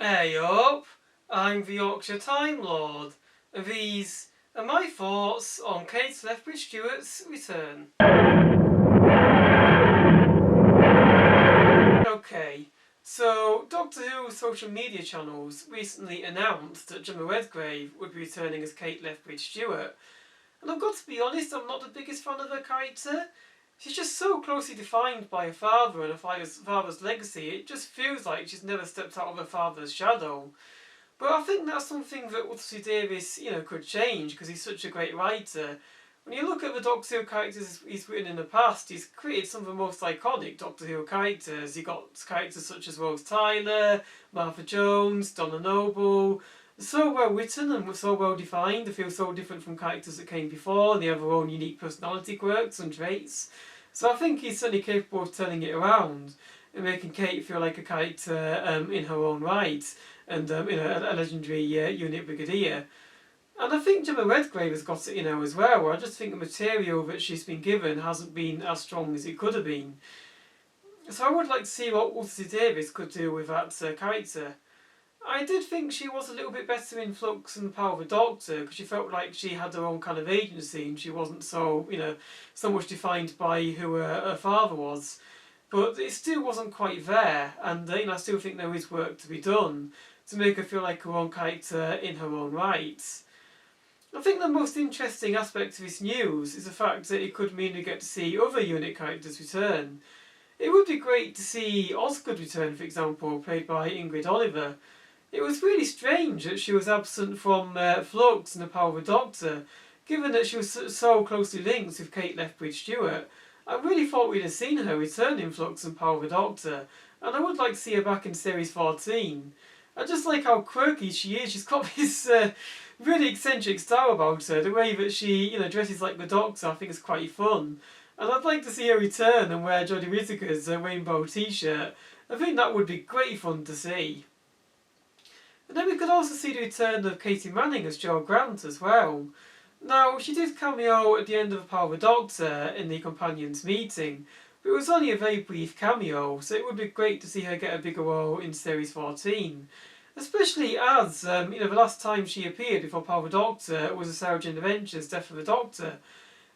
Hey up, I'm the Yorkshire Time Lord, and these are my thoughts on Kate Lethbridge-Stewart's return. Okay, so Doctor Who's social media channels recently announced that Jemma Redgrave would be returning as Kate Lethbridge-Stewart, and I've got to be honest, I'm not the biggest fan of her character. She's just so closely defined by her father and her father's legacy, it just feels like she's never stepped out of her father's shadow. But I think that's something that Russell Davies, could change because he's such a great writer. When you look at the Doctor Who characters he's written in the past, he's created some of the most iconic Doctor Who characters. You've got characters such as Rose Tyler, Martha Jones, Donna Noble. They're so well written and so well defined. They feel so different from characters that came before, and they have their own unique personality quirks and traits. So I think he's certainly capable of turning it around and making Kate feel like a character in her own right, and a legendary unit brigadier. And I think Jemma Redgrave has got it in her as well, where I just think the material that she's been given hasn't been as strong as it could have been. So I would like to see what Russell Davies could do with that character. I did think she was a little bit better in Flux and Power of the Doctor, because she felt like she had her own kind of agency and she wasn't so, so much defined by who her father was. But it still wasn't quite there, and I still think there is work to be done to make her feel like her own character in her own right. I think the most interesting aspect of this news is the fact that it could mean we get to see other unit characters return. It would be great to see Osgood return, for example, played by Ingrid Oliver. It was really strange that she was absent from Flux and the Power of the Doctor, given that she was so closely linked with Kate Lethbridge-Stewart. I really thought we'd have seen her return in Flux and Power of the Doctor, and I would like to see her back in Series 14. I just like how quirky she is. She's got this really eccentric style about her. The way that she, dresses like the Doctor, I think is quite fun. And I'd like to see her return and wear Jodie Whittaker's rainbow t-shirt. I think that would be great fun to see. And then we could also see the return of Katie Manning as Jo Grant as well. Now, she did cameo at the end of the Power of the Doctor in the Companions meeting, but it was only a very brief cameo, so it would be great to see her get a bigger role in Series 14. Especially as, the last time she appeared before Power of the Doctor was the Sarah Jane Adventures Death of the Doctor.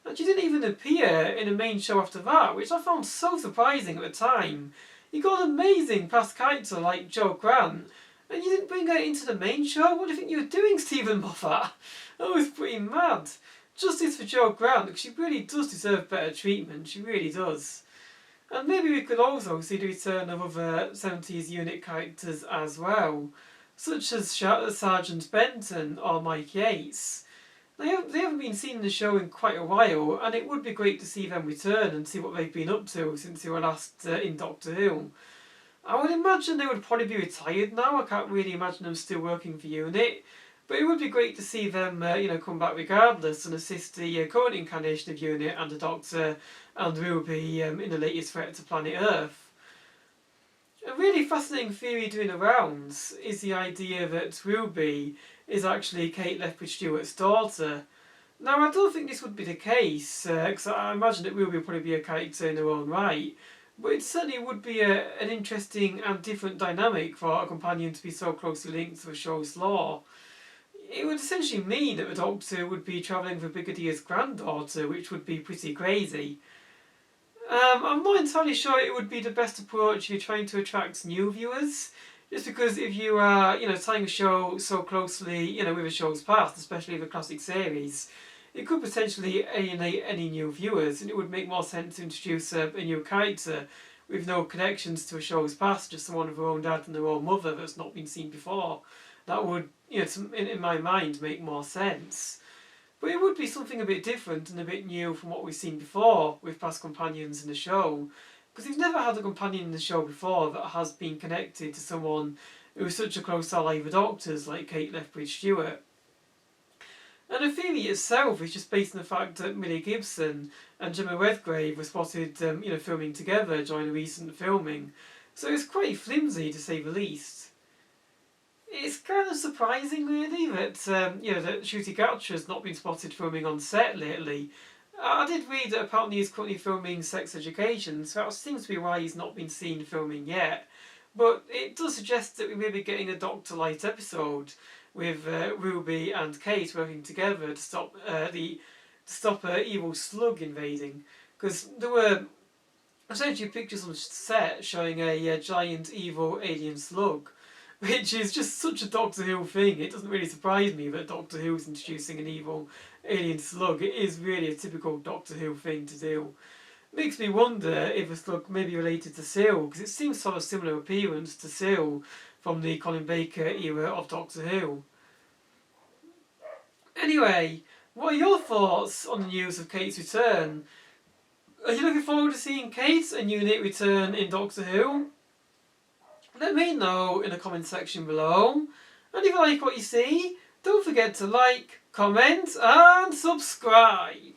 And she didn't even appear in a main show after that, which I found so surprising at the time. You got an amazing past character like Jo Grant, and you didn't bring her into the main show? What do you think you were doing, Stephen Moffat? That was pretty mad. Justice for Jo Grant, because she really does deserve better treatment, she really does. And maybe we could also see the return of other 70s unit characters as well, such as Sergeant Benton or Mike Yates. They haven't been seen in the show in quite a while, and it would be great to see them return and see what they've been up to since they were last in Doctor Who. I would imagine they would probably be retired now. I can't really imagine them still working for UNIT. But it would be great to see them, come back regardless and assist the current incarnation of UNIT and the Doctor and Ruby in the latest threat to planet Earth. A really fascinating theory doing the rounds is the idea that Ruby is actually Kate Lethbridge-Stewart's daughter. Now, I don't think this would be the case, because I imagine that Ruby would probably be a character in her own right. But it certainly would be an interesting and different dynamic for a companion to be so closely linked to the show's lore. It would essentially mean that the Doctor would be travelling with Brigadier's granddaughter, which would be pretty crazy. I'm not entirely sure it would be the best approach if you're trying to attract new viewers, just because if you are, tying a show so closely, with a show's past, especially the classic series, it could potentially alienate any new viewers, and it would make more sense to introduce a new character with no connections to a show's past, just someone with their own dad and their own mother that's not been seen before. That would, in my mind, make more sense. But it would be something a bit different and a bit new from what we've seen before with past companions in the show, because we've never had a companion in the show before that has been connected to someone who is such a close ally of the Doctor's, like Kate Lethbridge-Stewart. And the theory itself is just based on the fact that Millie Gibson and Jemma Redgrave were spotted, filming together during the recent filming. So it's quite flimsy, to say the least. It's kind of surprising, really, that that Ncuti Gatwa has not been spotted filming on set lately. I did read that apparently he's currently filming Sex Education, so that seems to be why he's not been seen filming yet. But it does suggest that we may be getting a Doctor Light episode with Ruby and Kate working together to stop the evil slug invading. Because there were essentially pictures on set showing a giant evil alien slug, which is just such a Doctor Who thing. It doesn't really surprise me that Doctor Who is introducing an evil alien slug. It is really a typical Doctor Who thing to do. Makes me wonder if the slug may be related to Syl, because it seems to have a similar appearance to Syl from the Colin Baker era of Doctor Who. Anyway, what are your thoughts on the news of Kate's return? Are you looking forward to seeing Kate and Unit return in Doctor Who? Let me know in the comment section below. And if you like what you see, don't forget to like, comment and subscribe.